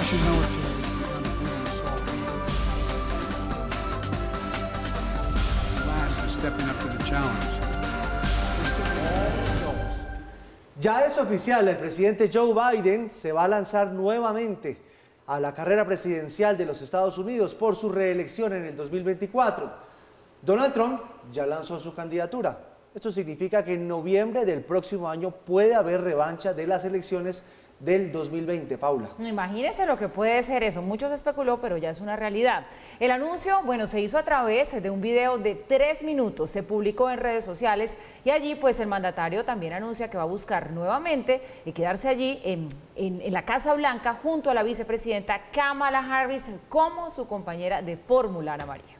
Russian military has begun a brutal assault. The last is stepping up to the challenge. Ya es oficial, el presidente Joe Biden se va a lanzar nuevamente a la carrera presidencial de los Estados Unidos por su reelección en el 2024. Donald Trump ya lanzó su candidatura. Esto significa que en noviembre del próximo año puede haber revancha de las elecciones del 2020, Paula. Imagínense lo que puede ser eso. Mucho se especuló, pero ya es una realidad. El anuncio, bueno, se hizo a través de un video de 3 minutos. Se publicó en redes sociales y allí, pues, el mandatario también anuncia que va a buscar nuevamente y quedarse allí en la Casa Blanca junto a la vicepresidenta Kamala Harris como su compañera de fórmula, Ana María.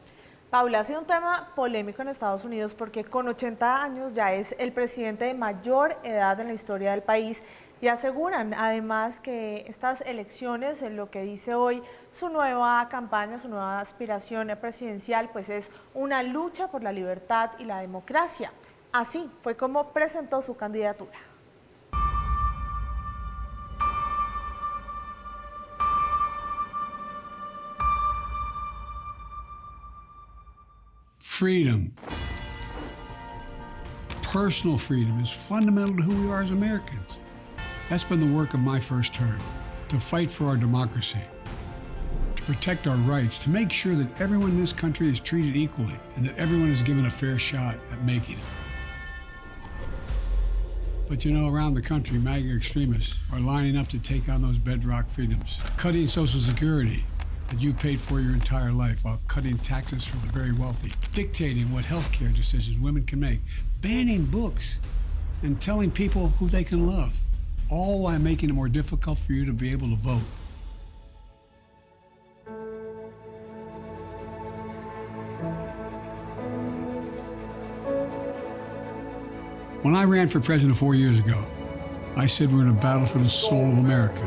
Paula, ha sido un tema polémico en Estados Unidos porque con 80 años ya es el presidente de mayor edad en la historia del país. Y aseguran además que estas elecciones, en lo que dice hoy su nueva campaña, su nueva aspiración presidencial, pues es una lucha por la libertad y la democracia. Así fue como presentó su candidatura. Freedom. Personal freedom is fundamental to who we are as Americans. That's been the work of my first term, to fight for our democracy, to protect our rights, to make sure that everyone in this country is treated equally and that everyone is given a fair shot at making it. But you know, around the country, MAGA extremists are lining up to take on those bedrock freedoms, cutting Social Security that you paid for your entire life while cutting taxes for the very wealthy, dictating what healthcare decisions women can make, banning books, and telling people who they can love. All while making it more difficult for you to be able to vote. When I ran for president 4 years ago, I said we're in a battle for the soul of America,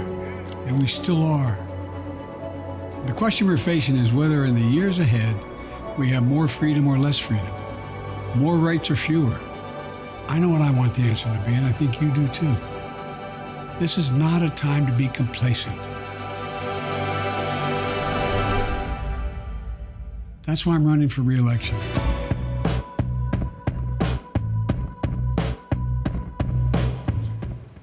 and we still are. The question we're facing is whether in the years ahead we have more freedom or less freedom, more rights or fewer. I know what I want the answer to be, and I think you do too. This is not a time to be complacent. That's why I'm running for re-election.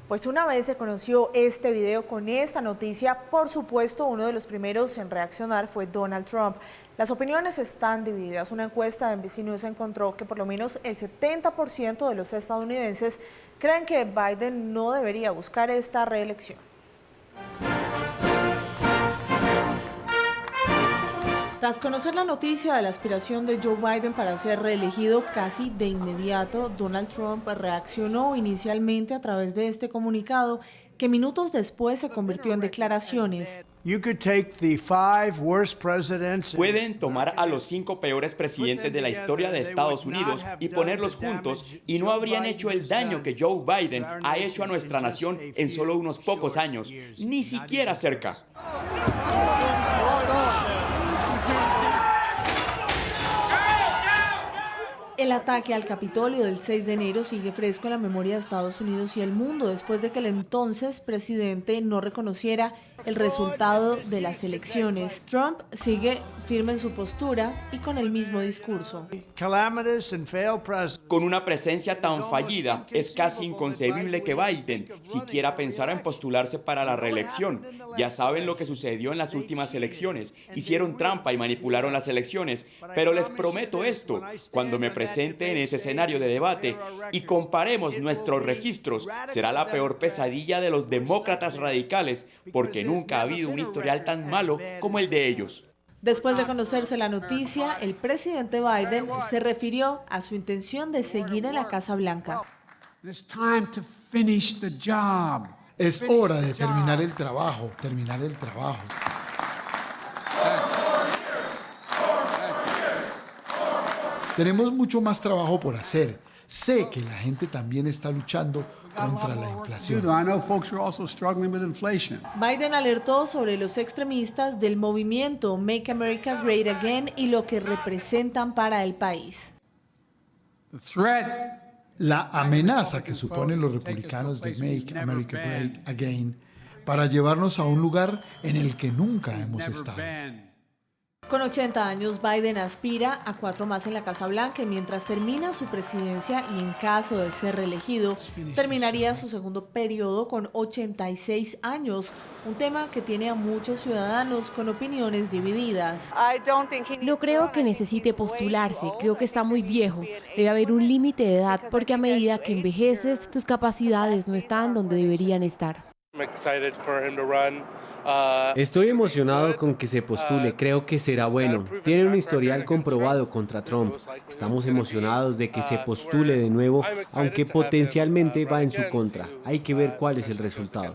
Pues una vez se conoció este video con esta noticia, por supuesto uno de los primeros en reaccionar fue Donald Trump. Las opiniones están divididas. Una encuesta de NBC News encontró que por lo menos el 70% de los estadounidenses creen que Biden no debería buscar esta reelección. Tras conocer la noticia de la aspiración de Joe Biden para ser reelegido casi de inmediato, Donald Trump reaccionó inicialmente a través de este comunicado que minutos después se convirtió en declaraciones. Pueden tomar a los 5 peores presidentes de la historia de Estados Unidos y ponerlos juntos y no habrían hecho el daño que Joe Biden ha hecho a nuestra nación en solo unos pocos años, ni siquiera cerca. El ataque al Capitolio del 6 de enero sigue fresco en la memoria de Estados Unidos y el mundo después de que el entonces presidente no reconociera el resultado de las elecciones. Trump sigue firme en su postura y con el mismo discurso. Con una presencia tan fallida, es casi inconcebible que Biden siquiera pensara en postularse para la reelección. Ya saben lo que sucedió en las últimas elecciones. Hicieron trampa y manipularon las elecciones. Pero les prometo esto, cuando me presente en ese escenario de debate y comparemos nuestros registros, será la peor pesadilla de los demócratas radicales, porque nunca ha habido un historial tan malo como el de ellos. Después de conocerse la noticia, el presidente Biden se refirió a su intención de seguir en la Casa Blanca. Es hora de terminar el trabajo, terminar el trabajo. Tenemos mucho más trabajo por hacer. Sé que la gente también está luchando contra la inflación. Biden alertó sobre los extremistas del movimiento Make America Great Again y lo que representan para el país. La amenaza que suponen los republicanos de Make America Great Again para llevarnos a un lugar en el que nunca hemos estado. Con 80 años, Biden aspira a 4 más en la Casa Blanca y mientras termina su presidencia y en caso de ser reelegido, terminaría su segundo periodo con 86 años, un tema que tiene a muchos ciudadanos con opiniones divididas. No creo que necesite postularse, creo que está muy viejo. Debe haber un límite de edad porque a medida que envejeces, tus capacidades no están donde deberían estar. Estoy emocionado con que se postule, creo que será bueno. Tiene un historial comprobado contra Trump. Estamos emocionados de que se postule de nuevo, aunque potencialmente va en su contra. Hay que ver cuál es el resultado.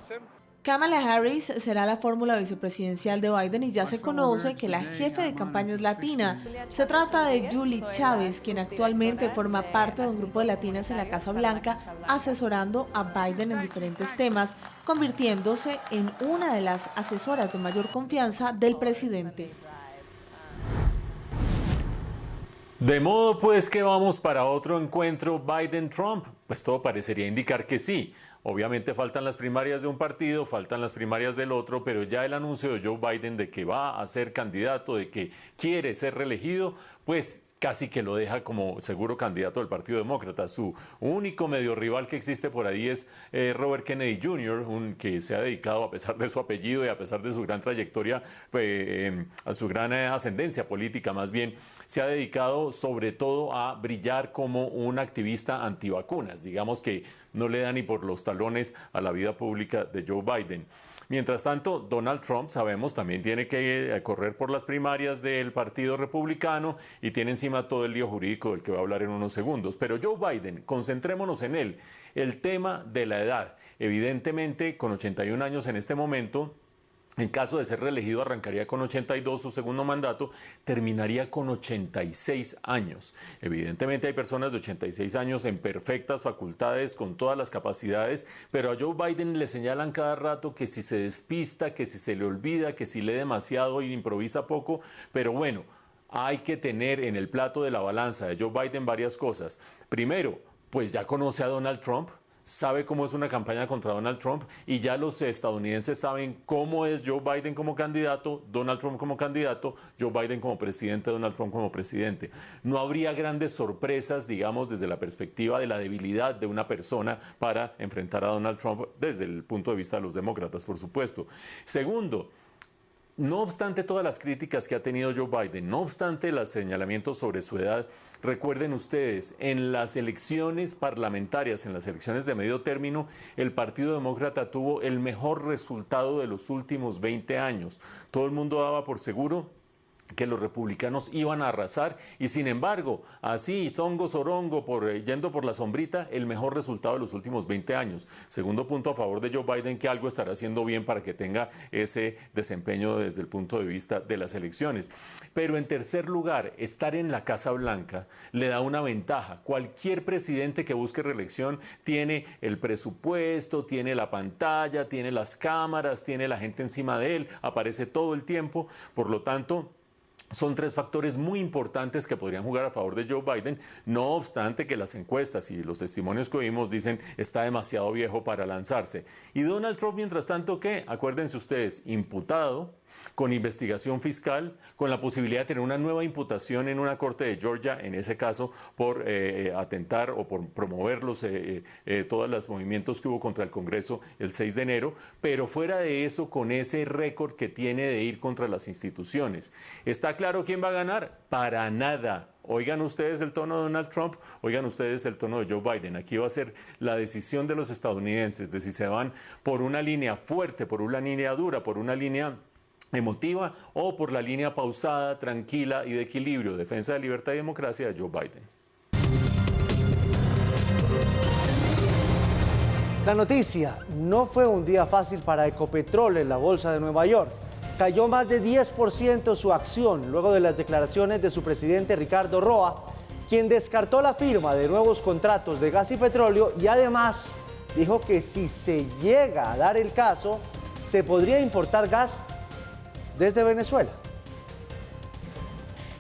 Kamala Harris será la fórmula vicepresidencial de Biden y ya se conoce que la jefe de campaña es latina. Se trata de Julie Chávez, quien actualmente forma parte de un grupo de latinas en la Casa Blanca, asesorando a Biden en diferentes temas, convirtiéndose en una de las asesoras de mayor confianza del presidente. De modo pues que vamos para otro encuentro Biden-Trump. Pues todo parecería indicar que sí. Obviamente faltan las primarias de un partido, faltan las primarias del otro, pero ya el anuncio de Joe Biden de que va a ser candidato, de que quiere ser reelegido, pues casi que lo deja como seguro candidato del Partido Demócrata. Su único medio rival que existe por ahí es Robert Kennedy Jr., que se ha dedicado, a pesar de su apellido y a pesar de su gran trayectoria, a su gran ascendencia política más bien, se ha dedicado sobre todo a brillar como un activista antivacunas. Digamos que no le da ni por los talones a la vida pública de Joe Biden. Mientras tanto, Donald Trump, sabemos, también tiene que correr por las primarias del Partido Republicano y tiene encima todo el lío jurídico del que voy a hablar en unos segundos. Pero Joe Biden, concentrémonos en él. El tema de la edad. Evidentemente, con 81 años en este momento, en caso de ser reelegido, arrancaría con 82 su segundo mandato, terminaría con 86 años. Evidentemente hay personas de 86 años en perfectas facultades, con todas las capacidades, pero a Joe Biden le señalan cada rato que si se despista, que si se le olvida, que si lee demasiado y improvisa poco, pero bueno, hay que tener en el plato de la balanza de Joe Biden varias cosas. Primero, pues ya conoce a Donald Trump, sabe cómo es una campaña contra Donald Trump y ya los estadounidenses saben cómo es Joe Biden como candidato, Donald Trump como candidato, Joe Biden como presidente, Donald Trump como presidente. No habría grandes sorpresas, digamos, desde la perspectiva de la debilidad de una persona para enfrentar a Donald Trump desde el punto de vista de los demócratas, por supuesto. Segundo, no obstante todas las críticas que ha tenido Joe Biden, no obstante los señalamientos sobre su edad, recuerden ustedes, en las elecciones parlamentarias, en las elecciones de medio término, el Partido Demócrata tuvo el mejor resultado de los últimos 20 años. Todo el mundo daba por seguro que los republicanos iban a arrasar y sin embargo, así, zongo, zorongo, yendo por la sombrita, el mejor resultado de los últimos 20 años. Segundo punto a favor de Joe Biden, que algo estará haciendo bien para que tenga ese desempeño desde el punto de vista de las elecciones. Pero en tercer lugar, estar en la Casa Blanca le da una ventaja. Cualquier presidente que busque reelección tiene el presupuesto, tiene la pantalla, tiene las cámaras, tiene la gente encima de él, aparece todo el tiempo, por lo tanto, son tres factores muy importantes que podrían jugar a favor de Joe Biden, no obstante que las encuestas y los testimonios que oímos dicen está demasiado viejo para lanzarse. Y Donald Trump, mientras tanto, ¿qué? Acuérdense ustedes, imputado, con investigación fiscal, con la posibilidad de tener una nueva imputación en una corte de Georgia, en ese caso por atentar o por promover todos los movimientos que hubo contra el Congreso el 6 de enero, pero fuera de eso, con ese récord que tiene de ir contra las instituciones. ¿Está claro quién va a ganar? Para nada. Oigan ustedes el tono de Donald Trump, oigan ustedes el tono de Joe Biden. Aquí va a ser la decisión de los estadounidenses de si se van por una línea fuerte, por una línea dura, por una línea emotiva o por la línea pausada, tranquila y de equilibrio, defensa de libertad y democracia de Joe Biden. La noticia: no fue un día fácil para Ecopetrol en la bolsa de Nueva York. Cayó más de 10% su acción luego de las declaraciones de su presidente Ricardo Roa, quien descartó la firma de nuevos contratos de gas y petróleo y además dijo que si se llega a dar el caso, se podría importar gas desde Venezuela.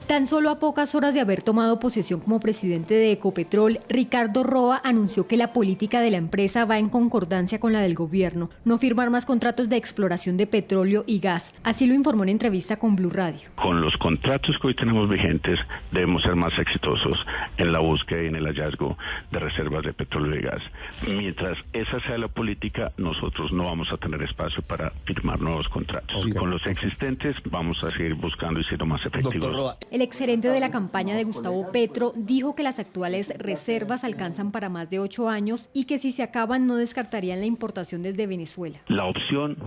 Tan solo a pocas horas de haber tomado posesión como presidente de Ecopetrol, Ricardo Roa anunció que la política de la empresa va en concordancia con la del gobierno, no firmar más contratos de exploración de petróleo y gas. Así lo informó en entrevista con Blue Radio. Con los contratos que hoy tenemos vigentes, debemos ser más exitosos en la búsqueda y en el hallazgo de reservas de petróleo y gas. Mientras esa sea la política, nosotros no vamos a tener espacio para firmar nuevos contratos. Okay. Con los existentes vamos a seguir buscando y siendo más efectivos. El exgerente de la campaña de Gustavo Petro dijo que las actuales reservas alcanzan para más de 8 años y que si se acaban no descartarían la importación desde Venezuela. La opción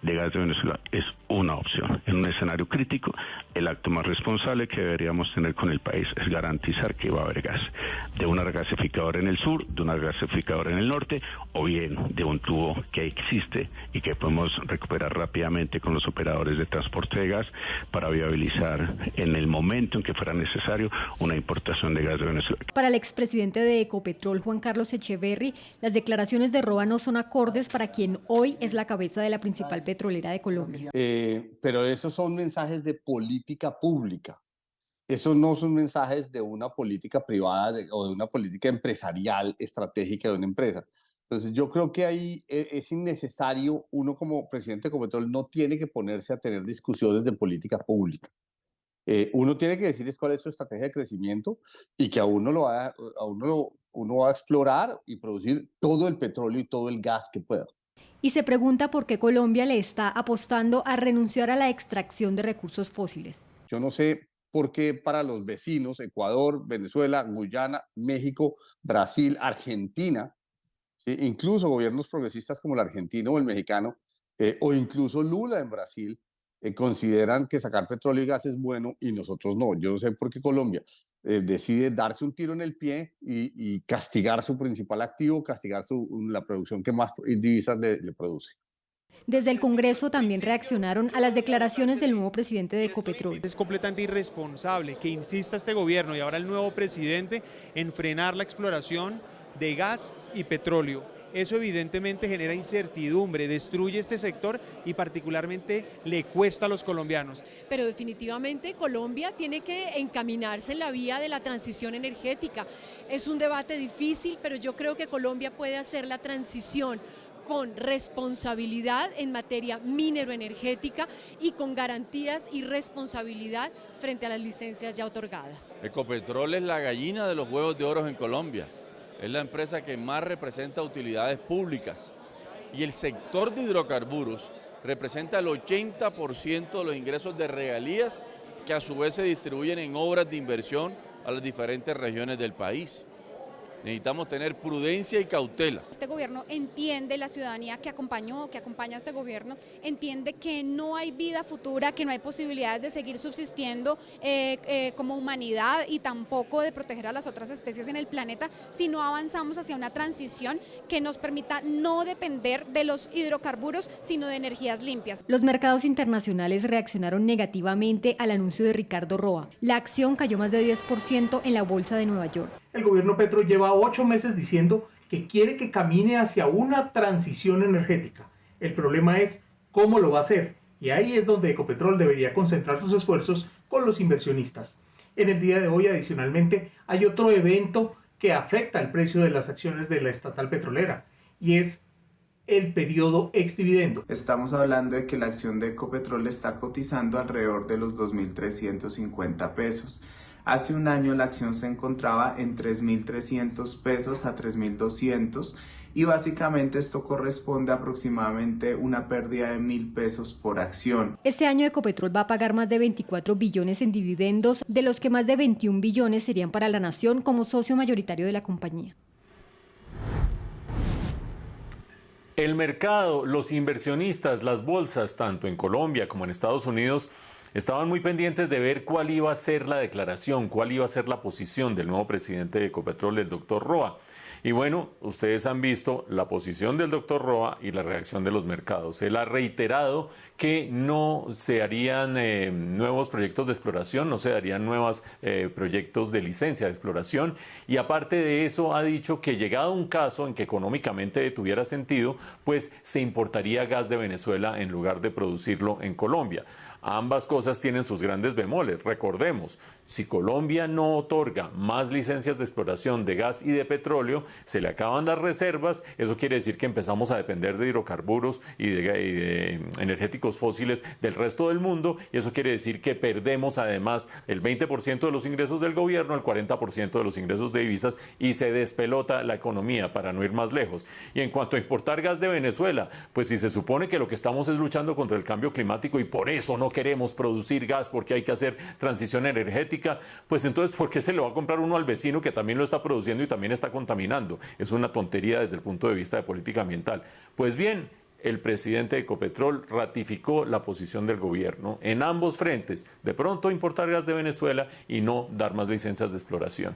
de gas de Venezuela es una opción. En un escenario crítico, el acto más responsable que deberíamos tener con el país es garantizar que va a haber gas. De una regasificadora en el sur, de una regasificadora en el norte, o bien de un tubo que existe y que podemos recuperar rápidamente con los operadores de transporte de gas para viabilizar en el momento en que fuera necesario una importación de gas de Venezuela. Para el expresidente de Ecopetrol, Juan Carlos Echeverry, las declaraciones de Roa no son acordes para quien hoy es la cabeza de la principal petrolera de Colombia. Pero esos son mensajes de política pública. Esos no son mensajes de una política privada o de una política empresarial estratégica de una empresa. Entonces yo creo que ahí es innecesario, uno como presidente de Ecopetrol no tiene que ponerse a tener discusiones de política pública. Uno tiene que decir cuál es su estrategia de crecimiento y que uno va a explorar y producir todo el petróleo y todo el gas que pueda. Y se pregunta por qué Colombia le está apostando a renunciar a la extracción de recursos fósiles. Yo no sé por qué para los vecinos, Ecuador, Venezuela, Guyana, México, Brasil, Argentina, ¿sí? Incluso gobiernos progresistas como el argentino o el mexicano, o incluso Lula en Brasil, consideran que sacar petróleo y gas es bueno y nosotros no. Yo no sé por qué Colombia decide darse un tiro en el pie y castigar su principal activo, castigar la producción que más divisas le produce. Desde el Congreso también reaccionaron a las declaraciones del nuevo presidente de Ecopetrol. Es completamente irresponsable que insista este gobierno y ahora el nuevo presidente en frenar la exploración de gas y petróleo. Eso evidentemente genera incertidumbre, destruye este sector y particularmente le cuesta a los colombianos. Pero definitivamente Colombia tiene que encaminarse en la vía de la transición energética. Es un debate difícil, pero yo creo que Colombia puede hacer la transición con responsabilidad en materia mineroenergética y con garantías y responsabilidad frente a las licencias ya otorgadas. Ecopetrol es la gallina de los huevos de oro en Colombia. Es la empresa que más representa utilidades públicas y el sector de hidrocarburos representa el 80% de los ingresos de regalías que a su vez se distribuyen en obras de inversión a las diferentes regiones del país. Necesitamos tener prudencia y cautela. Este gobierno entiende, la ciudadanía que acompaña a este gobierno, entiende que no hay vida futura, que no hay posibilidades de seguir subsistiendo como humanidad y tampoco de proteger a las otras especies en el planeta si no avanzamos hacia una transición que nos permita no depender de los hidrocarburos, sino de energías limpias. Los mercados internacionales reaccionaron negativamente al anuncio de Ricardo Roa. La acción cayó más de 10% en la bolsa de Nueva York. El gobierno Petro lleva 8 meses diciendo que quiere que camine hacia una transición energética. El problema es cómo lo va a hacer, y ahí es donde Ecopetrol debería concentrar sus esfuerzos con los inversionistas. En el día de hoy, adicionalmente, hay otro evento que afecta el precio de las acciones de la estatal petrolera, y es el periodo exdividendo. Estamos hablando de que la acción de Ecopetrol está cotizando alrededor de los 2.350 pesos. Hace un año la acción se encontraba en 3.300 pesos a 3.200 y básicamente esto corresponde a aproximadamente una pérdida de 1.000 pesos por acción. Este año Ecopetrol va a pagar más de 24 billones en dividendos, de los que más de 21 billones serían para la nación como socio mayoritario de la compañía. El mercado, los inversionistas, las bolsas, tanto en Colombia como en Estados Unidos, estaban muy pendientes de ver cuál iba a ser la declaración, cuál iba a ser la posición del nuevo presidente de Ecopetrol, el doctor Roa. Y bueno, ustedes han visto la posición del doctor Roa y la reacción de los mercados. Él ha reiterado que no se harían nuevos proyectos de exploración, no se darían nuevos proyectos de licencia de exploración, y aparte de eso ha dicho que llegado un caso en que económicamente tuviera sentido, pues se importaría gas de Venezuela en lugar de producirlo en Colombia. Ambas cosas tienen sus grandes bemoles. Recordemos, si Colombia no otorga más licencias de exploración de gas y de petróleo, se le acaban las reservas. Eso quiere decir que empezamos a depender de hidrocarburos y de energéticos fósiles del resto del mundo, y eso quiere decir que perdemos además el 20% de los ingresos del gobierno, el 40% de los ingresos de divisas, y se despelota la economía, para no ir más lejos. Y en cuanto a importar gas de Venezuela, pues si se supone que lo que estamos es luchando contra el cambio climático y por eso no queremos producir gas porque hay que hacer transición energética, pues entonces ¿por qué se le va a comprar uno al vecino que también lo está produciendo y también está contaminando? Es una tontería desde el punto de vista de política ambiental. Pues bien, el presidente de Ecopetrol ratificó la posición del gobierno en ambos frentes, de pronto importar gas de Venezuela y no dar más licencias de exploración.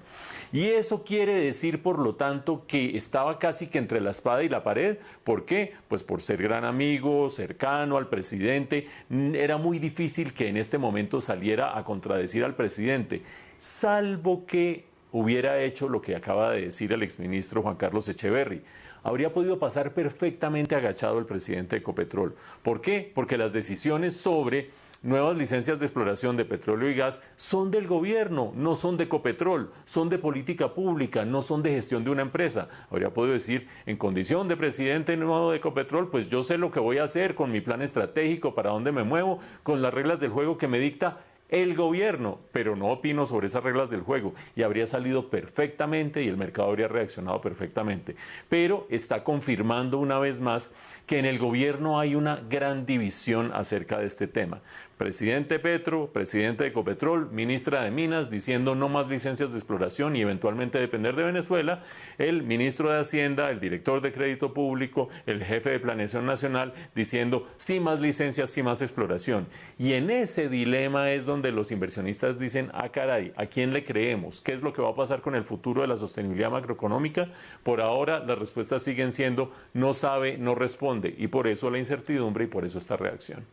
Y eso quiere decir, por lo tanto, que estaba casi que entre la espada y la pared. ¿Por qué? Pues por ser gran amigo, cercano al presidente, era muy difícil que en este momento saliera a contradecir al presidente, salvo que hubiera hecho lo que acaba de decir el exministro Juan Carlos Echeverry. Habría podido pasar perfectamente agachado el presidente de Ecopetrol. ¿Por qué? Porque las decisiones sobre nuevas licencias de exploración de petróleo y gas son del gobierno, no son de Ecopetrol, son de política pública, no son de gestión de una empresa. Habría podido decir, en condición de presidente nuevo de Ecopetrol, pues yo sé lo que voy a hacer con mi plan estratégico, para dónde me muevo, con las reglas del juego que me dicta el gobierno, pero no opino sobre esas reglas del juego, y habría salido perfectamente y el mercado habría reaccionado perfectamente. Pero está confirmando una vez más que en el gobierno hay una gran división acerca de este tema. Presidente Petro, presidente de Ecopetrol, ministra de Minas diciendo no más licencias de exploración y eventualmente depender de Venezuela, el ministro de Hacienda, el director de Crédito Público, el jefe de Planeación Nacional diciendo sí más licencias, sí más exploración. Y en ese dilema es donde los inversionistas dicen, ah caray, ¿a quién le creemos? ¿Qué es lo que va a pasar con el futuro de la sostenibilidad macroeconómica? Por ahora las respuestas siguen siendo no sabe, no responde, y por eso la incertidumbre y por eso esta reacción.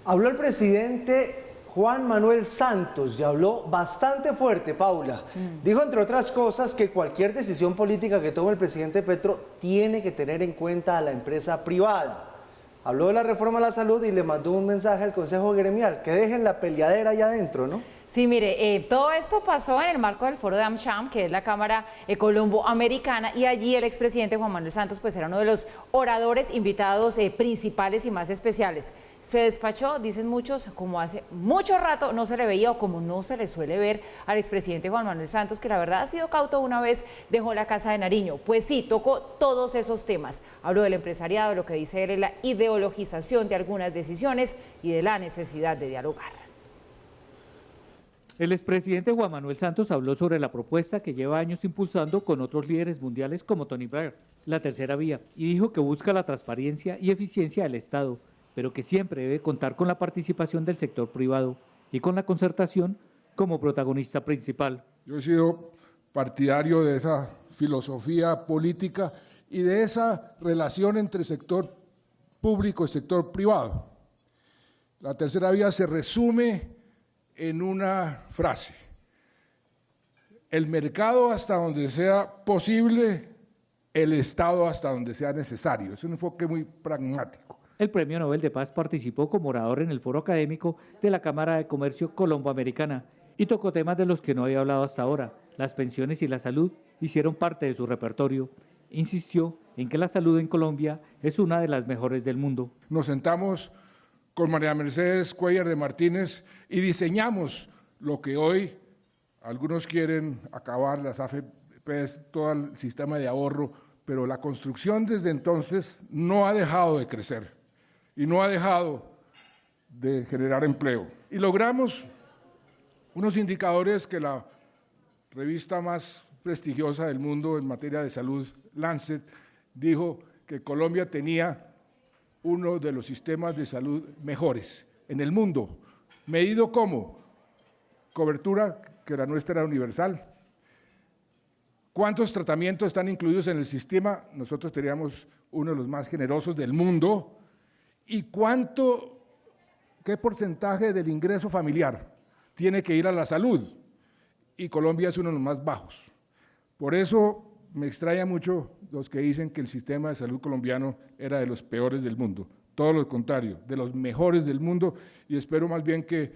Habló el presidente Juan Manuel Santos y habló bastante fuerte, Paula. Dijo, entre otras cosas, que cualquier decisión política que tome el presidente Petro tiene que tener en cuenta a la empresa privada. Habló de la reforma a la salud y le mandó un mensaje al Consejo Gremial, que dejen la peleadera allá adentro, ¿no? Sí, mire, todo esto pasó en el marco del foro de AmCham, que es la Cámara Colombo-Americana, y allí el expresidente Juan Manuel Santos pues era uno de los oradores invitados principales y más especiales. Se despachó, dicen muchos, como hace mucho rato no se le veía o como no se le suele ver al expresidente Juan Manuel Santos, que la verdad ha sido cauto. Una vez dejó la Casa de Nariño. Pues sí, tocó todos esos temas. Habló del empresariado, de lo que dice él es la ideologización de algunas decisiones y de la necesidad de dialogar. El expresidente Juan Manuel Santos habló sobre la propuesta que lleva años impulsando con otros líderes mundiales como Tony Blair, la tercera vía, y dijo que busca la transparencia y eficiencia del Estado, pero que siempre debe contar con la participación del sector privado y con la concertación como protagonista principal. Yo he sido partidario de esa filosofía política y de esa relación entre sector público y sector privado. La tercera vía se resume en una frase: el mercado hasta donde sea posible, el Estado hasta donde sea necesario. Es un enfoque muy pragmático. El Premio Nobel de Paz participó como orador en el foro académico de la Cámara de Comercio Colombo-Americana y tocó temas de los que no había hablado hasta ahora. Las pensiones y la salud hicieron parte de su repertorio. Insistió en que la salud en Colombia es una de las mejores del mundo. Nos sentamos con María Mercedes Cuellar de Martínez y diseñamos lo que hoy algunos quieren acabar, las AFPs, todo el sistema de ahorro, pero la construcción desde entonces no ha dejado de crecer y no ha dejado de generar empleo. Y logramos unos indicadores que la revista más prestigiosa del mundo en materia de salud, Lancet, dijo que Colombia tenía uno de los sistemas de salud mejores en el mundo, medido como cobertura, que la nuestra era universal, ¿Cuántos tratamientos están incluidos en el sistema? Nosotros teníamos uno de los más generosos del mundo. ¿Y qué porcentaje del ingreso familiar tiene que ir a la salud? Y Colombia es uno de los más bajos. Por eso me extraña mucho los que dicen que el sistema de salud colombiano era de los peores del mundo. Todo lo contrario, de los mejores del mundo, y espero más bien que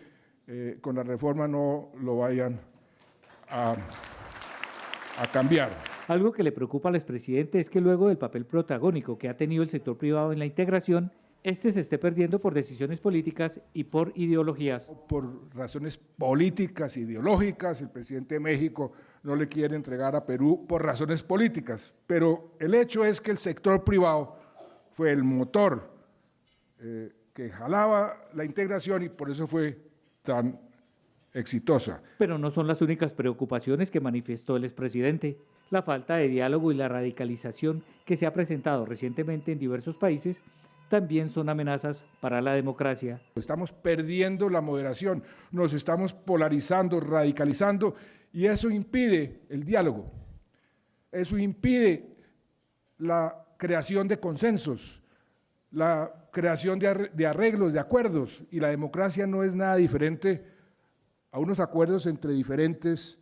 con la reforma no lo vayan a cambiar. Algo que le preocupa al expresidente es que luego del papel protagónico que ha tenido el sector privado en la integración, se esté perdiendo por decisiones políticas y por ideologías. Por razones políticas, ideológicas, el presidente de México no le quiere entregar a Perú por razones políticas, pero el hecho es que el sector privado fue el motor que jalaba la integración y por eso fue tan exitosa. Pero no son las únicas preocupaciones que manifestó el expresidente. La falta de diálogo y la radicalización que se ha presentado recientemente en diversos países también son amenazas para la democracia. Estamos perdiendo la moderación, nos estamos polarizando, radicalizando, y eso impide el diálogo, eso impide la creación de consensos, la creación de arreglos, de acuerdos, y la democracia no es nada diferente a unos acuerdos entre diferentes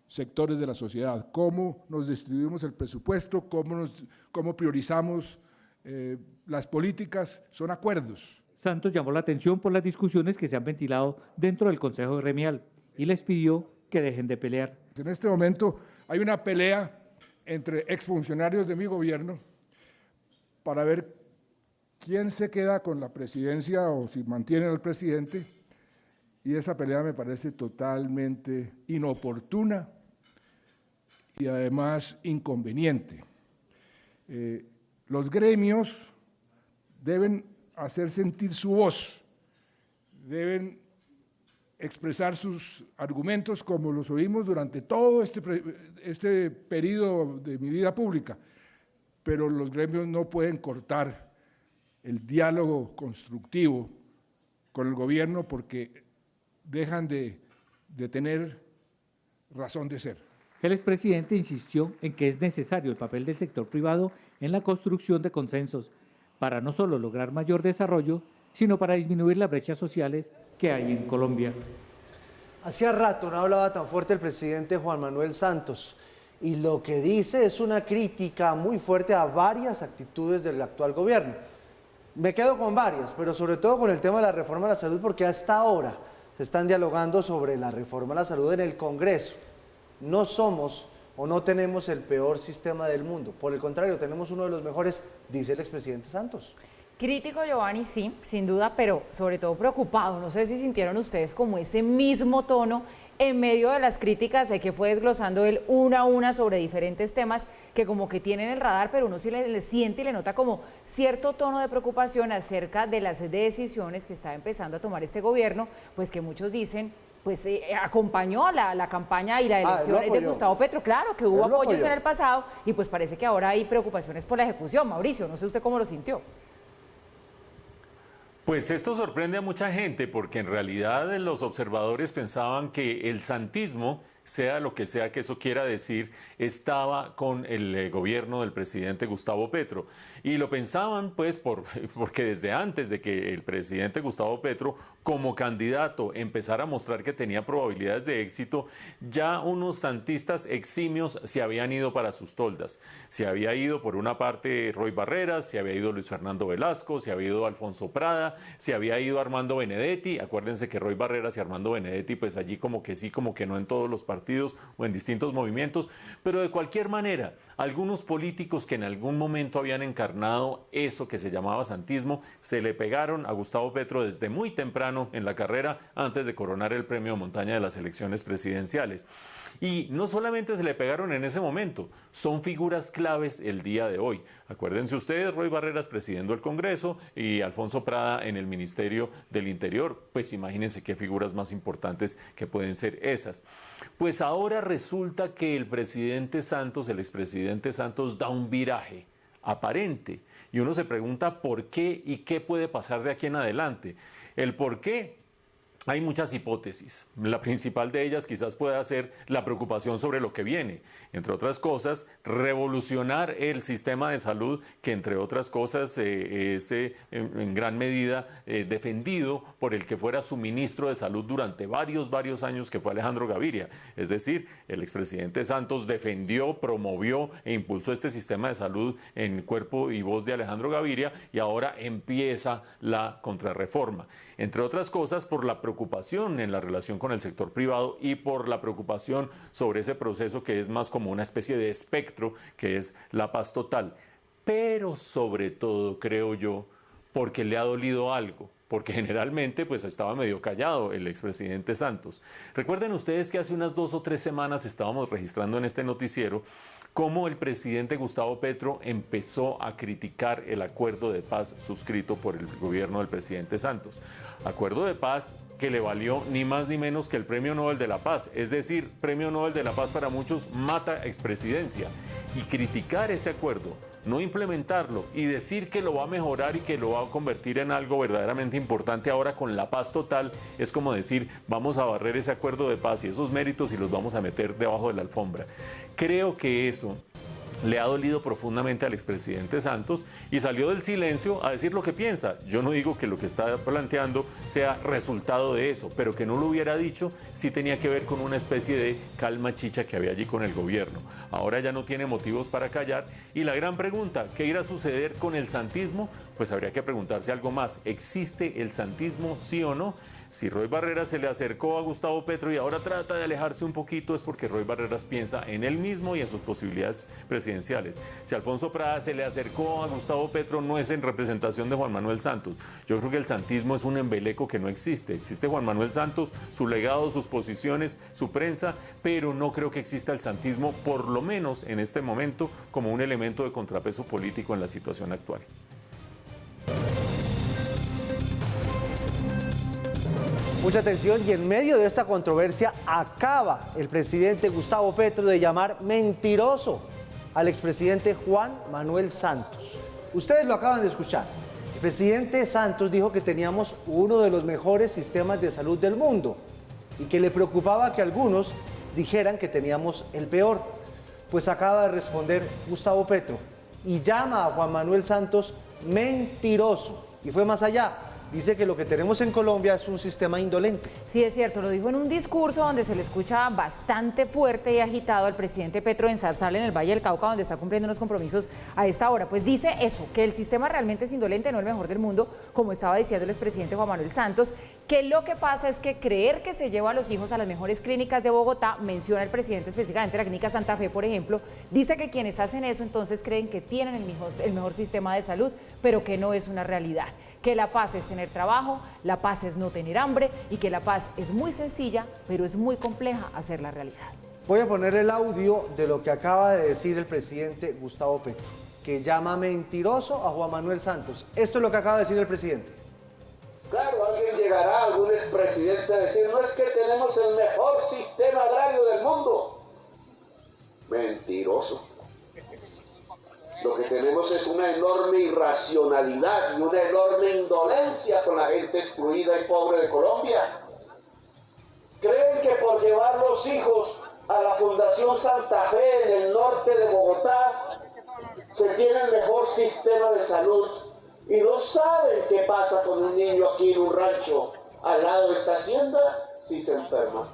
sectores de la sociedad, cómo nos distribuimos el presupuesto, cómo priorizamos las políticas, son acuerdos. Santos llamó la atención por las discusiones que se han ventilado dentro del Consejo Gremial y les pidió que dejen de pelear. En este momento hay una pelea entre exfuncionarios de mi gobierno para ver quién se queda con la presidencia o si mantienen al presidente, y esa pelea me parece totalmente inoportuna y además inconveniente. Los gremios deben hacer sentir su voz, deben expresar sus argumentos como los oímos durante todo este periodo de mi vida pública, pero los gremios no pueden cortar el diálogo constructivo con el gobierno porque dejan de tener razón de ser. El expresidente insistió en que es necesario el papel del sector privado en la construcción de consensos para no solo lograr mayor desarrollo, sino para disminuir las brechas sociales que hay en Colombia. Hacía rato no hablaba tan fuerte el presidente Juan Manuel Santos, y lo que dice es una crítica muy fuerte a varias actitudes del actual gobierno. Me quedo con varias, pero sobre todo con el tema de la reforma a la salud, porque hasta ahora se están dialogando sobre la reforma a la salud en el Congreso. No somos o no tenemos el peor sistema del mundo, por el contrario, tenemos uno de los mejores, dice el expresidente Santos. Crítico, Giovanni, sí, sin duda, pero sobre todo preocupado. No sé si sintieron ustedes como ese mismo tono en medio de las críticas de que fue desglosando él una a una sobre diferentes temas que como que tienen el radar, pero uno sí le siente y le nota como cierto tono de preocupación acerca de las decisiones que está empezando a tomar este gobierno, pues que muchos dicen, pues acompañó la campaña y la elección de Gustavo Petro. Claro que hubo apoyos en el pasado y pues parece que ahora hay preocupaciones por la ejecución. Mauricio, no sé usted cómo lo sintió. Pues esto sorprende a mucha gente porque en realidad los observadores pensaban que el santismo, sea lo que sea que eso quiera decir, estaba con el gobierno del presidente Gustavo Petro. Y lo pensaban pues porque desde antes de que el presidente Gustavo Petro como candidato empezara a mostrar que tenía probabilidades de éxito, ya unos santistas eximios se habían ido para sus toldas. Se había ido por una parte Roy Barreras, se había ido Luis Fernando Velasco, se había ido Alfonso Prada, se había ido Armando Benedetti. Acuérdense que Roy Barreras y Armando Benedetti pues allí como que sí, como que no en todos los partidos o en distintos movimientos, pero de cualquier manera, algunos políticos que en algún momento habían encarnado eso que se llamaba santismo, se le pegaron a Gustavo Petro desde muy temprano en la carrera, antes de coronar el premio Montaña de las elecciones presidenciales. Y no solamente se le pegaron en ese momento, son figuras claves el día de hoy. Acuérdense ustedes, Roy Barreras presidiendo el Congreso y Alfonso Prada en el Ministerio del Interior. Pues imagínense qué figuras más importantes que pueden ser esas. Pues ahora resulta que el presidente Santos, el expresidente Santos, da un viraje aparente. Y uno se pregunta por qué y qué puede pasar de aquí en adelante. El por qué Hay muchas hipótesis. La principal de ellas quizás pueda ser la preocupación sobre lo que viene. Entre otras cosas, revolucionar el sistema de salud, que entre otras cosas es en gran medida defendido por el que fuera su ministro de Salud durante varios años, que fue Alejandro Gaviria. Es decir, el expresidente Santos defendió, promovió e impulsó este sistema de salud en cuerpo y voz de Alejandro Gaviria, y ahora empieza la contrarreforma. Entre otras cosas, por la preocupación en la relación con el sector privado y por la preocupación sobre ese proceso que es más como una especie de espectro, que es la paz total. Pero sobre todo, creo yo, porque le ha dolido algo, porque generalmente pues estaba medio callado el expresidente Santos. Recuerden ustedes que hace unas 2 o 3 semanas estábamos registrando en este noticiero cómo el presidente Gustavo Petro empezó a criticar el acuerdo de paz suscrito por el gobierno del presidente Santos. Acuerdo de paz que le valió ni más ni menos que el Premio Nobel de la Paz. Es decir, Premio Nobel de la Paz para muchos mata expresidencia. Y criticar ese acuerdo, no implementarlo y decir que lo va a mejorar y que lo va a convertir en algo verdaderamente importante ahora con la paz total, es como decir, vamos a barrer ese acuerdo de paz y esos méritos y los vamos a meter debajo de la alfombra. Creo que eso le ha dolido profundamente al expresidente Santos y salió del silencio a decir lo que piensa. Yo no digo que lo que está planteando sea resultado de eso, pero que no lo hubiera dicho sí tenía que ver con una especie de calma chicha que había allí con el gobierno. Ahora ya no tiene motivos para callar y la gran pregunta, ¿qué irá a suceder con el santismo? Pues habría que preguntarse algo más. ¿Existe el santismo, sí o no? Si Roy Barreras se le acercó a Gustavo Petro y ahora trata de alejarse un poquito, es porque Roy Barreras piensa en él mismo y en sus posibilidades presidenciales. Si Alfonso Prada se le acercó a Gustavo Petro, no es en representación de Juan Manuel Santos. Yo creo que el santismo es un embeleco que no existe. Existe Juan Manuel Santos, su legado, sus posiciones, su prensa, pero no creo que exista el santismo, por lo menos en este momento, como un elemento de contrapeso político en la situación actual. Mucha atención, y en medio de esta controversia acaba el presidente Gustavo Petro de llamar mentiroso al expresidente Juan Manuel Santos. Ustedes lo acaban de escuchar. El presidente Santos dijo que teníamos uno de los mejores sistemas de salud del mundo y que le preocupaba que algunos dijeran que teníamos el peor. Pues acaba de responder Gustavo Petro y llama a Juan Manuel Santos mentiroso. Y fue más allá. Dice que lo que tenemos en Colombia es un sistema indolente. Sí, es cierto, lo dijo en un discurso donde se le escucha bastante fuerte y agitado al presidente Petro en Zarzal, en el Valle del Cauca, donde está cumpliendo unos compromisos a esta hora. Pues dice eso, que el sistema realmente es indolente, no el mejor del mundo, como estaba diciendo el expresidente Juan Manuel Santos, que lo que pasa es que creer que se lleva a los hijos a las mejores clínicas de Bogotá, menciona el presidente específicamente la clínica Santa Fe, por ejemplo, dice que quienes hacen eso entonces creen que tienen el mejor sistema de salud, pero que no es una realidad. Que la paz es tener trabajo, la paz es no tener hambre y que la paz es muy sencilla, pero es muy compleja hacerla realidad. Voy a poner el audio de lo que acaba de decir el presidente Gustavo Petro, que llama mentiroso a Juan Manuel Santos. Esto es lo que acaba de decir el presidente. Claro, alguien llegará, algún expresidente, a decir, no es que tenemos el mejor sistema agrario del mundo. Mentiroso. Lo que tenemos es una enorme irracionalidad y una enorme indolencia con la gente excluida y pobre de Colombia. Creen que por llevar los hijos a la Fundación Santa Fe en el norte de Bogotá se tiene el mejor sistema de salud y no saben qué pasa con un niño aquí en un rancho al lado de esta hacienda si se enferma.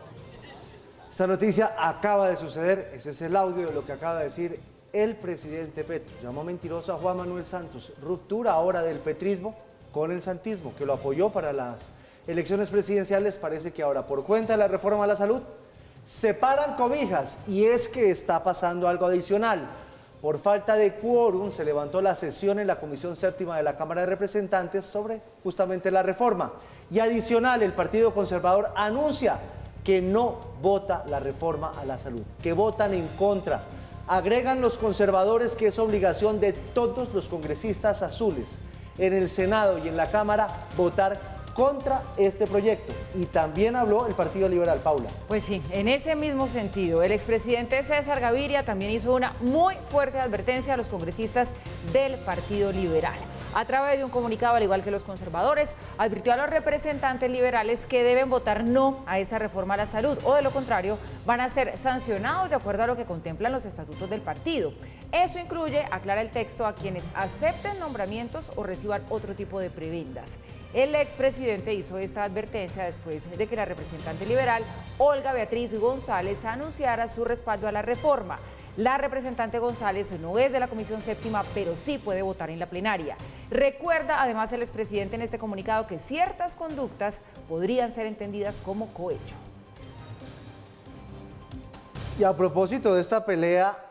Esta noticia acaba de suceder, ese es el audio de lo que acaba de decir el presidente Petro. Llamó mentiroso a Juan Manuel Santos. Ruptura ahora del petrismo con el santismo, que lo apoyó para las elecciones presidenciales. Parece que ahora, por cuenta de la reforma a la salud, separan cobijas. Y es que está pasando algo adicional. Por falta de quórum, se levantó la sesión en la Comisión Séptima de la Cámara de Representantes sobre justamente la reforma. Y adicional, el Partido Conservador anuncia que no vota la reforma a la salud, que votan en contra. Agregan los conservadores que es obligación de todos los congresistas azules en el Senado y en la Cámara votar contra este proyecto. Y también habló el Partido Liberal, Paula. Pues sí, en ese mismo sentido, el expresidente César Gaviria también hizo una muy fuerte advertencia a los congresistas del Partido Liberal. A través de un comunicado, al igual que los conservadores, advirtió a los representantes liberales que deben votar no a esa reforma a la salud o de lo contrario van a ser sancionados de acuerdo a lo que contemplan los estatutos del partido. Eso incluye, aclara el texto, a quienes acepten nombramientos o reciban otro tipo de prebendas. El expresidente hizo esta advertencia después de que la representante liberal Olga Beatriz González anunciara su respaldo a la reforma. La representante González no es de la Comisión Séptima, pero sí puede votar en la plenaria. Recuerda además el expresidente en este comunicado que ciertas conductas podrían ser entendidas como cohecho. Y a propósito de esta pelea,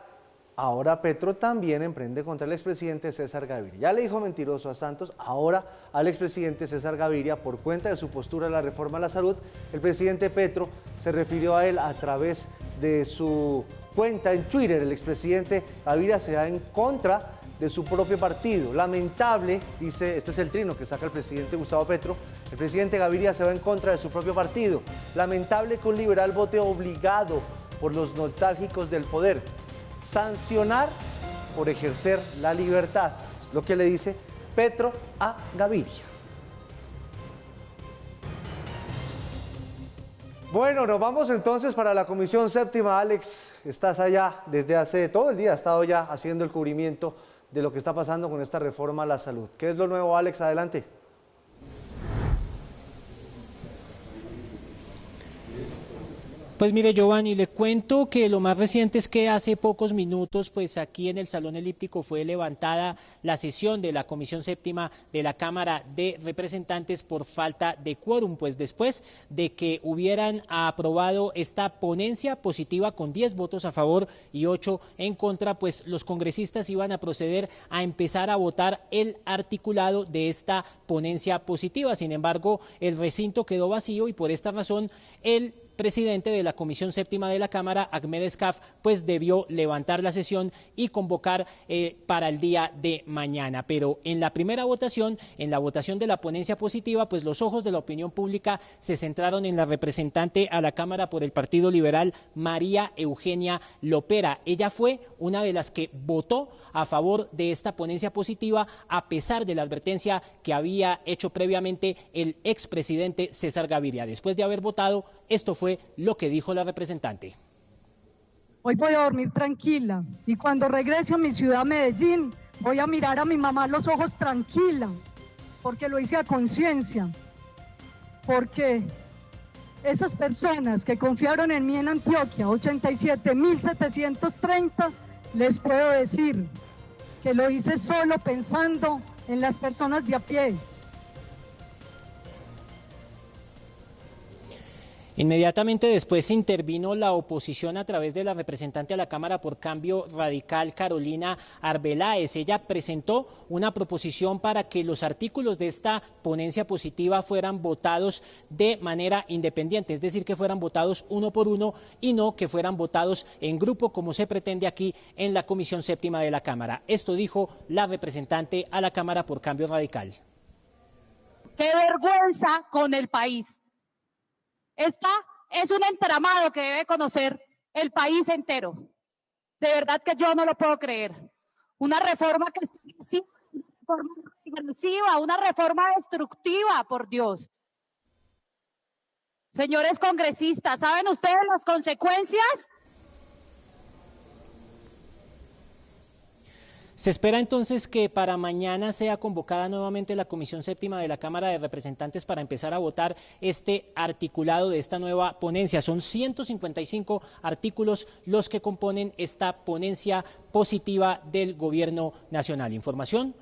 ahora Petro también emprende contra el expresidente César Gaviria. Ya le dijo mentiroso a Santos, ahora al expresidente César Gaviria, por cuenta de su postura a la reforma a la salud, el presidente Petro se refirió a él a través de su cuenta en Twitter. El expresidente Gaviria se da en contra de su propio partido. Lamentable, dice, este es el trino que saca el presidente Gustavo Petro, el presidente Gaviria se va en contra de su propio partido. Lamentable que un liberal vote obligado por los nostálgicos del poder. Sancionar por ejercer la libertad, es lo que le dice Petro a Gaviria. Bueno, nos vamos entonces para la Comisión Séptima. Alex, estás allá desde hace todo el día, has estado ya haciendo el cubrimiento de lo que está pasando con esta reforma a la salud. ¿Qué es lo nuevo, Alex? Adelante. Pues mire, Giovanni, le cuento que lo más reciente es que hace pocos minutos, pues aquí en el Salón Elíptico fue levantada la sesión de la Comisión Séptima de la Cámara de Representantes por falta de quórum, pues después de que hubieran aprobado esta ponencia positiva con 10 votos a favor y 8 en contra, pues los congresistas iban a proceder a empezar a votar el articulado de esta ponencia positiva. Sin embargo, el recinto quedó vacío y por esta razón el presidente de la Comisión Séptima de la Cámara, Ahmed Escaf, pues debió levantar la sesión y convocar para el día de mañana. Pero en la primera votación, en la votación de la ponencia positiva, pues los ojos de la opinión pública se centraron en la representante a la Cámara por el Partido Liberal, María Eugenia Lopera. Ella fue una de las que votó a favor de esta ponencia positiva, a pesar de la advertencia que había hecho previamente el expresidente César Gaviria. Después de haber votado, esto fue lo que dijo la representante. Hoy voy a dormir tranquila y cuando regrese a mi ciudad, Medellín, voy a mirar a mi mamá a los ojos tranquila, porque lo hice a conciencia, porque esas personas que confiaron en mí en Antioquia, 87.730, les puedo decir que lo hice solo pensando en las personas de a pie. Inmediatamente después intervino la oposición a través de la representante a la Cámara por Cambio Radical, Carolina Arbeláez. Ella presentó una proposición para que los artículos de esta ponencia positiva fueran votados de manera independiente, es decir, que fueran votados uno por uno y no que fueran votados en grupo como se pretende aquí en la Comisión Séptima de la Cámara. Esto dijo la representante a la Cámara por Cambio Radical. ¡Qué vergüenza con el país! Esta es un entramado que debe conocer el país entero. De verdad que yo no lo puedo creer. Una reforma que es agresiva, una reforma destructiva, por Dios. Señores congresistas, ¿saben ustedes las consecuencias? Se espera entonces que para mañana sea convocada nuevamente la Comisión Séptima de la Cámara de Representantes para empezar a votar este articulado de esta nueva ponencia. Son 155 artículos los que componen esta ponencia positiva del Gobierno Nacional. Información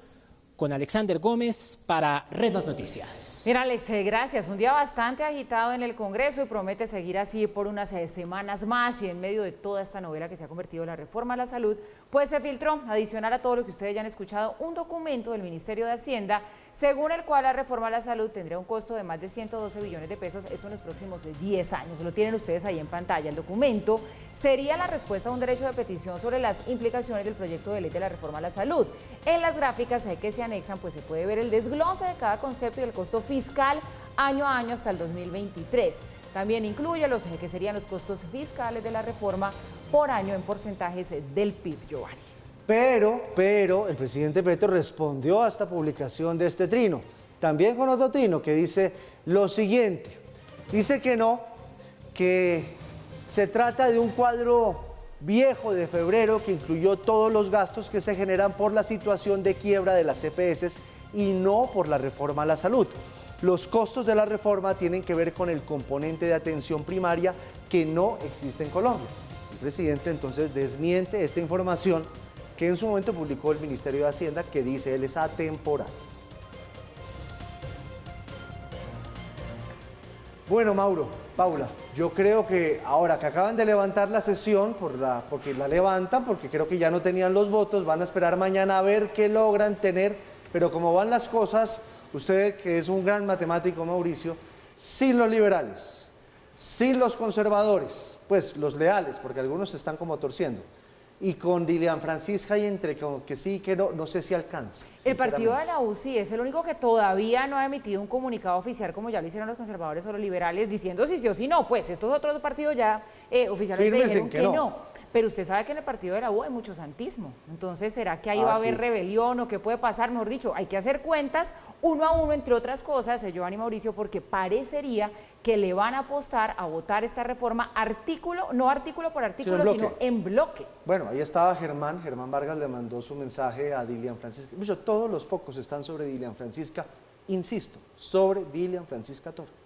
con Alexander Gómez para Red Más Noticias. Mira, Alex, gracias. Un día bastante agitado en el Congreso y promete seguir así por unas semanas más, y en medio de toda esta novela que se ha convertido en la reforma a la salud, pues se filtró, adicional a todo lo que ustedes ya han escuchado, un documento del Ministerio de Hacienda, según el cual la reforma a la salud tendría un costo de más de 112 billones de pesos, esto en los próximos 10 años. Lo tienen ustedes ahí en pantalla. El documento sería la respuesta a un derecho de petición sobre las implicaciones del proyecto de ley de la reforma a la salud. En las gráficas que se anexan, pues se puede ver el desglose de cada concepto y el costo fiscal año a año hasta el 2023. También incluye los que serían los costos fiscales de la reforma por año en porcentajes del PIB, Giovanni. Pero el presidente Petro respondió a esta publicación de este trino, también con otro trino que dice lo siguiente. Dice que no, que se trata de un cuadro viejo de febrero que incluyó todos los gastos que se generan por la situación de quiebra de las EPS y no por la reforma a la salud. Los costos de la reforma tienen que ver con el componente de atención primaria que no existe en Colombia. El presidente entonces desmiente esta información que en su momento publicó el Ministerio de Hacienda, que dice él es atemporal. Bueno, Mauro, Paula, yo creo que ahora que acaban de levantar la sesión, porque la levantan, porque creo que ya no tenían los votos, van a esperar mañana a ver qué logran tener, pero como van las cosas, usted que es un gran matemático, Mauricio, sin los liberales, sin los conservadores, pues los leales, porque algunos se están como torciendo, y con Dilian Francisca y entre como que sí, que no sé si alcance. El partido de la U sí es el único que todavía no ha emitido un comunicado oficial como ya lo hicieron los conservadores o los liberales diciendo si sí o si no. Pues estos otros partidos ya oficialmente dijeron que no. Pero usted sabe que en el partido de la U hay mucho santismo. Entonces, ¿será que ahí va a haber rebelión o qué puede pasar? Mejor dicho, hay que hacer cuentas uno a uno, entre otras cosas, Giovanni Mauricio, porque parecería que le van a apostar a votar esta reforma no artículo por artículo, sino en bloque. Bueno, ahí estaba Germán Vargas le mandó su mensaje a Dilian Francisca. Todos los focos están sobre Dilian Francisca, insisto, sobre Dilian Francisca Toro.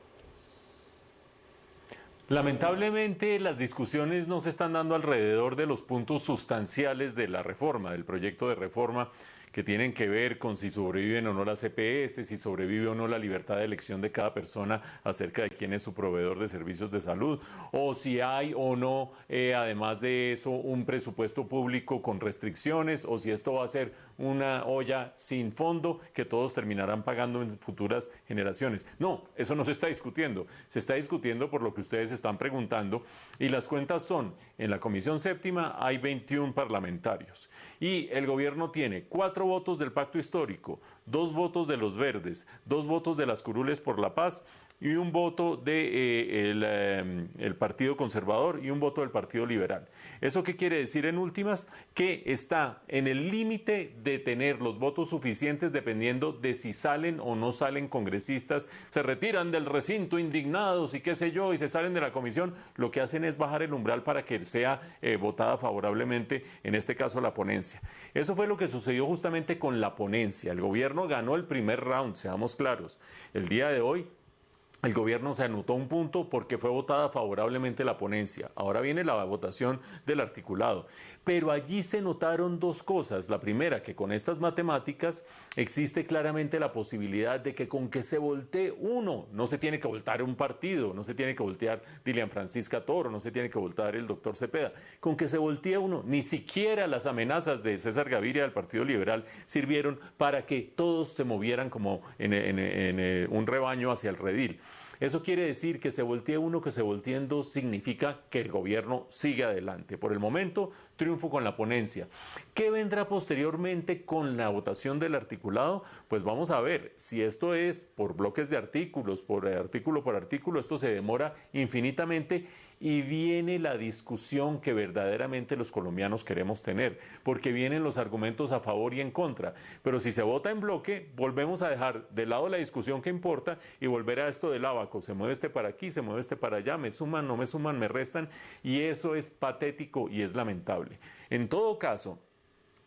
Lamentablemente, las discusiones no se están dando alrededor de los puntos sustanciales de la reforma, del proyecto de reforma, que tienen que ver con si sobreviven o no las EPS, si sobrevive o no la libertad de elección de cada persona acerca de quién es su proveedor de servicios de salud, o si hay o no, además de eso, un presupuesto público con restricciones, o si esto va a ser una olla sin fondo que todos terminarán pagando en futuras generaciones. No, eso no se está discutiendo. Se está discutiendo por lo que ustedes están preguntando, y las cuentas son, en la Comisión Séptima hay 21 parlamentarios, y el gobierno tiene 4 votos del Pacto Histórico, 2 votos de los Verdes, 2 votos de las Curules por la Paz y un voto del Partido Conservador y un voto del Partido Liberal. ¿Eso qué quiere decir en últimas? Que está en el límite de tener los votos suficientes dependiendo de si salen o no salen congresistas, se retiran del recinto indignados y qué sé yo, y se salen de la comisión. Lo que hacen es bajar el umbral para que sea votada favorablemente, en este caso la ponencia. Eso fue lo que sucedió justamente con la ponencia. El gobierno ganó el primer round, seamos claros. El día de hoy el gobierno se anotó un punto porque fue votada favorablemente la ponencia. Ahora viene la votación del articulado. Pero allí se notaron 2 cosas. La primera, que con estas matemáticas existe claramente la posibilidad de que con que se voltee uno, no se tiene que voltear un partido, no se tiene que voltear Dilian Francisca Toro, no se tiene que voltear el doctor Cepeda. Con que se voltee uno, ni siquiera las amenazas de César Gaviria del Partido Liberal sirvieron para que todos se movieran como en un rebaño hacia el redil. Eso quiere decir que se voltee uno, que se volteen 2, significa que el gobierno sigue adelante. Por el momento, triunfo con la ponencia. ¿Qué vendrá posteriormente con la votación del articulado? Pues vamos a ver, si esto es por bloques de artículos, por artículo, esto se demora infinitamente. Y viene la discusión que verdaderamente los colombianos queremos tener, porque vienen los argumentos a favor y en contra. Pero si se vota en bloque, volvemos a dejar de lado la discusión que importa y volver a esto del ábaco. Se mueve este para aquí, se mueve este para allá, me suman, no me suman, me restan, y eso es patético y es lamentable. En todo caso,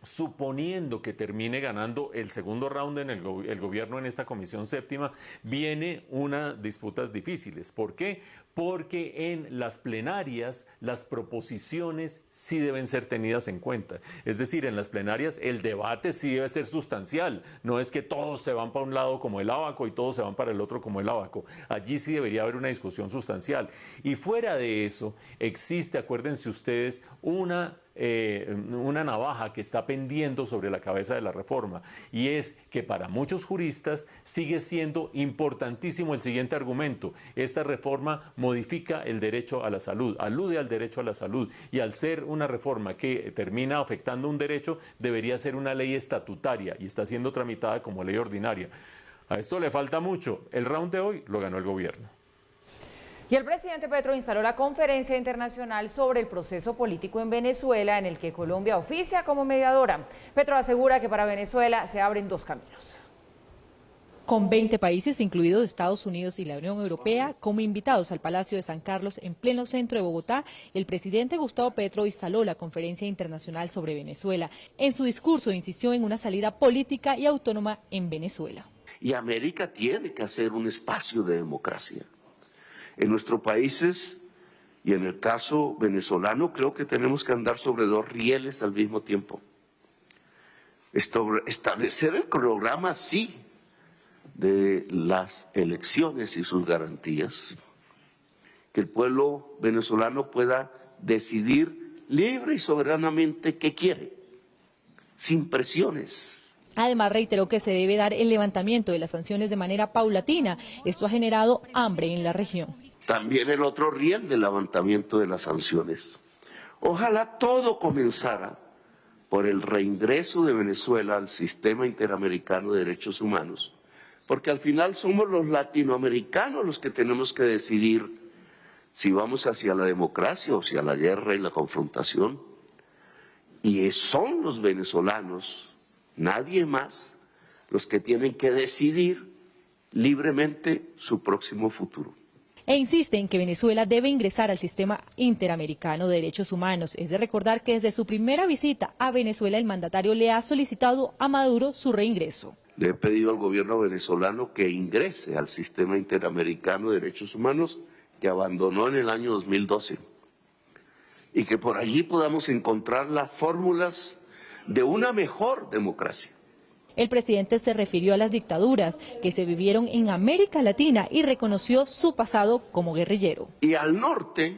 suponiendo que termine ganando el segundo round en el gobierno en esta Comisión Séptima, viene unas disputas difíciles. ¿Por qué? Porque en las plenarias las proposiciones sí deben ser tenidas en cuenta. Es decir, en las plenarias el debate sí debe ser sustancial. No es que todos se van para un lado como el ábaco y todos se van para el otro como el ábaco. Allí sí debería haber una discusión sustancial. Y fuera de eso existe, acuérdense ustedes, una navaja que está pendiendo sobre la cabeza de la reforma, y es que para muchos juristas sigue siendo importantísimo el siguiente argumento: esta reforma modifica el derecho a la salud, alude al derecho a la salud, y al ser una reforma que termina afectando un derecho, debería ser una ley estatutaria y está siendo tramitada como ley ordinaria. A esto le falta mucho. El round de hoy lo ganó el gobierno. Y el presidente Petro instaló la conferencia internacional sobre el proceso político en Venezuela, en el que Colombia oficia como mediadora. Petro asegura que para Venezuela se abren dos caminos. Con 20 países, incluidos Estados Unidos y la Unión Europea, como invitados al Palacio de San Carlos en pleno centro de Bogotá, el presidente Gustavo Petro instaló la Conferencia Internacional sobre Venezuela. En su discurso insistió en una salida política y autónoma en Venezuela. Y América tiene que hacer un espacio de democracia. En nuestros países, y en el caso venezolano, creo que tenemos que andar sobre dos rieles al mismo tiempo. Establecer el cronograma, sí, de las elecciones y sus garantías, que el pueblo venezolano pueda decidir libre y soberanamente qué quiere, sin presiones. Además, reiteró que se debe dar el levantamiento de las sanciones de manera paulatina. Esto ha generado hambre en la región. También el otro riel del levantamiento de las sanciones. Ojalá todo comenzara por el reingreso de Venezuela al sistema interamericano de derechos humanos, porque al final somos los latinoamericanos los que tenemos que decidir si vamos hacia la democracia o hacia la guerra y la confrontación. Y son los venezolanos, nadie más, los que tienen que decidir libremente su próximo futuro. E insiste en que Venezuela debe ingresar al sistema interamericano de derechos humanos. Es de recordar que desde su primera visita a Venezuela el mandatario le ha solicitado a Maduro su reingreso. Le he pedido al gobierno venezolano que ingrese al sistema interamericano de derechos humanos que abandonó en el año 2012 y que por allí podamos encontrar las fórmulas de una mejor democracia. El presidente se refirió a las dictaduras que se vivieron en América Latina y reconoció su pasado como guerrillero. Y al norte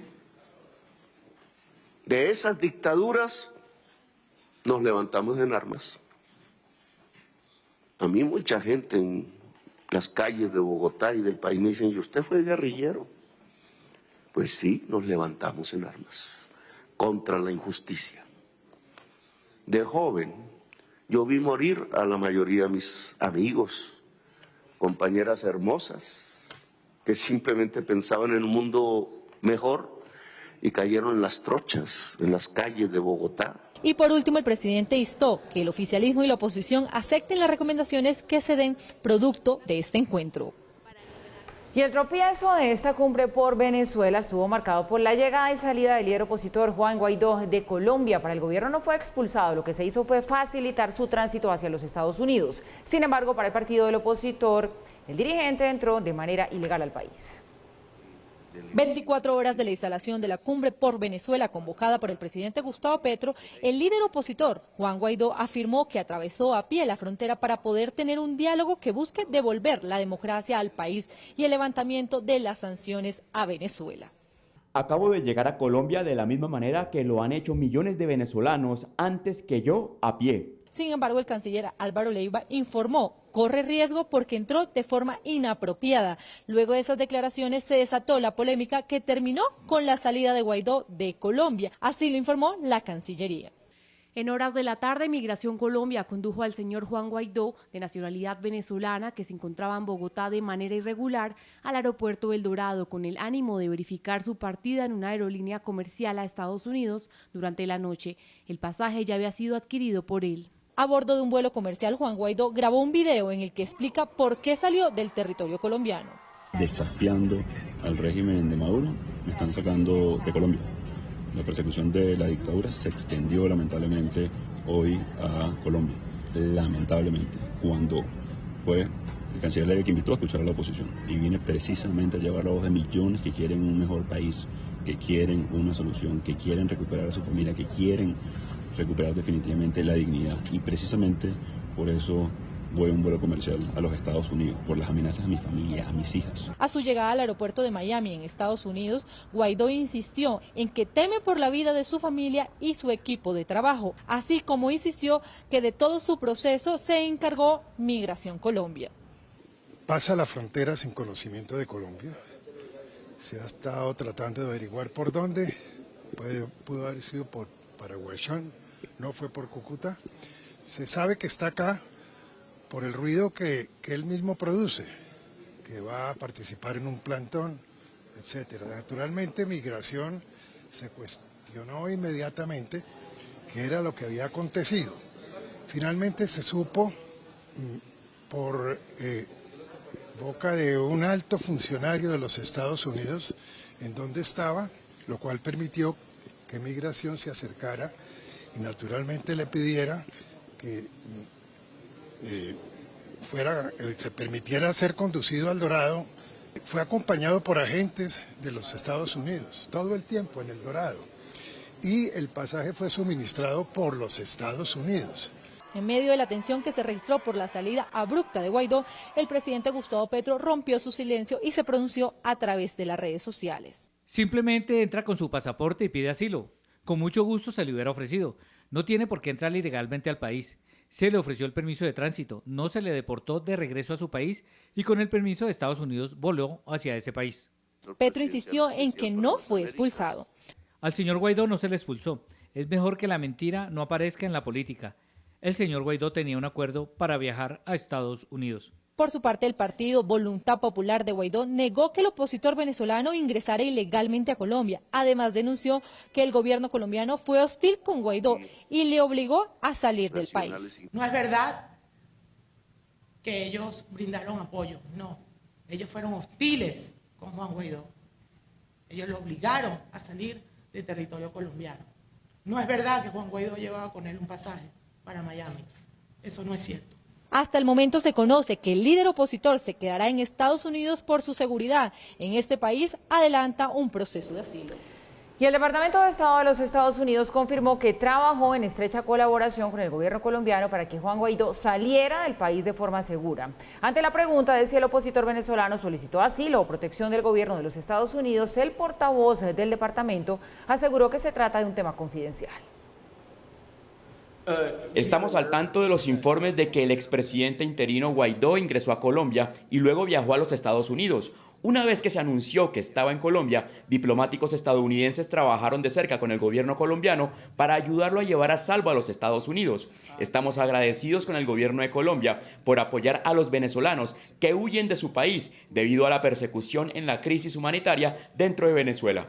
de esas dictaduras nos levantamos en armas. A mí mucha gente en las calles de Bogotá y del país me dicen, ¿y usted fue guerrillero? Pues sí, nos levantamos en armas contra la injusticia. De joven, yo vi morir a la mayoría de mis amigos, compañeras hermosas, que simplemente pensaban en un mundo mejor y cayeron en las trochas, en las calles de Bogotá. Y por último, el presidente instó que el oficialismo y la oposición acepten las recomendaciones que se den producto de este encuentro. Y el tropiezo de esta cumbre por Venezuela estuvo marcado por la llegada y salida del líder opositor Juan Guaidó de Colombia. Para el gobierno no fue expulsado, lo que se hizo fue facilitar su tránsito hacia los Estados Unidos. Sin embargo, para el partido del opositor, el dirigente entró de manera ilegal al país. 24 horas de la instalación de la cumbre por Venezuela convocada por el presidente Gustavo Petro, el líder opositor Juan Guaidó afirmó que atravesó a pie la frontera para poder tener un diálogo que busque devolver la democracia al país y el levantamiento de las sanciones a Venezuela. Acabo de llegar a Colombia de la misma manera que lo han hecho millones de venezolanos antes que yo a pie. Sin embargo, el canciller Álvaro Leiva informó, corre riesgo porque entró de forma inapropiada. Luego de esas declaraciones se desató la polémica que terminó con la salida de Guaidó de Colombia. Así lo informó la Cancillería. En horas de la tarde, Migración Colombia condujo al señor Juan Guaidó, de nacionalidad venezolana, que se encontraba en Bogotá de manera irregular, al aeropuerto El Dorado, con el ánimo de verificar su partida en una aerolínea comercial a Estados Unidos durante la noche. El pasaje ya había sido adquirido por él. A bordo de un vuelo comercial, Juan Guaidó grabó un video en el que explica por qué salió del territorio colombiano. Desafiando al régimen de Maduro, me están sacando de Colombia. La persecución de la dictadura se extendió lamentablemente hoy a Colombia. Lamentablemente, cuando fue el canciller Leiva que invitó a escuchar a la oposición y viene precisamente a llevar la voz de millones que quieren un mejor país, que quieren una solución, que quieren recuperar a su familia, que quieren recuperar definitivamente la dignidad, y precisamente por eso voy a un vuelo comercial a los Estados Unidos, por las amenazas a mi familia, a mis hijas. A su llegada al aeropuerto de Miami, en Estados Unidos, Guaidó insistió en que teme por la vida de su familia y su equipo de trabajo, así como insistió que de todo su proceso se encargó Migración Colombia. Pasa la frontera sin conocimiento de Colombia, se ha estado tratando de averiguar por dónde, pudo haber sido por Paraguayán, no fue por Cúcuta. Se sabe que está acá por el ruido que él mismo produce, que va a participar en un plantón etc. Naturalmente, Migración se cuestionó inmediatamente qué era lo que había acontecido. Finalmente se supo por boca de un alto funcionario de los Estados Unidos en dónde estaba, lo cual permitió que Migración se acercara y naturalmente le pidiera que se permitiera ser conducido al Dorado. Fue acompañado por agentes de los Estados Unidos todo el tiempo en el Dorado y el pasaje fue suministrado por los Estados Unidos. En medio de la tensión que se registró por la salida abrupta de Guaidó, el presidente Gustavo Petro rompió su silencio y se pronunció a través de las redes sociales. Simplemente entra con su pasaporte y pide asilo. Con mucho gusto se le hubiera ofrecido. No tiene por qué entrar ilegalmente al país. Se le ofreció el permiso de tránsito, no se le deportó de regreso a su país y con el permiso de Estados Unidos voló hacia ese país. Petro insistió en que no fue expulsado. Al señor Guaidó no se le expulsó. Es mejor que la mentira no aparezca en la política. El señor Guaidó tenía un acuerdo para viajar a Estados Unidos. Por su parte, el partido Voluntad Popular de Guaidó negó que el opositor venezolano ingresara ilegalmente a Colombia. Además, denunció que el gobierno colombiano fue hostil con Guaidó y le obligó a salir del país. No es verdad que ellos brindaron apoyo, no. Ellos fueron hostiles con Juan Guaidó. Ellos lo obligaron a salir del territorio colombiano. No es verdad que Juan Guaidó llevaba con él un pasaje para Miami. Eso no es cierto. Hasta el momento se conoce que el líder opositor se quedará en Estados Unidos por su seguridad. En este país adelanta un proceso de asilo. Y el Departamento de Estado de los Estados Unidos confirmó que trabajó en estrecha colaboración con el gobierno colombiano para que Juan Guaidó saliera del país de forma segura. Ante la pregunta de si el opositor venezolano solicitó asilo o protección del gobierno de los Estados Unidos, el portavoz del departamento aseguró que se trata de un tema confidencial. Estamos al tanto de los informes de que el expresidente interino Guaidó ingresó a Colombia y luego viajó a los Estados Unidos. Una vez que se anunció que estaba en Colombia, diplomáticos estadounidenses trabajaron de cerca con el gobierno colombiano para ayudarlo a llevar a salvo a los Estados Unidos. Estamos agradecidos con el gobierno de Colombia por apoyar a los venezolanos que huyen de su país debido a la persecución en la crisis humanitaria dentro de Venezuela.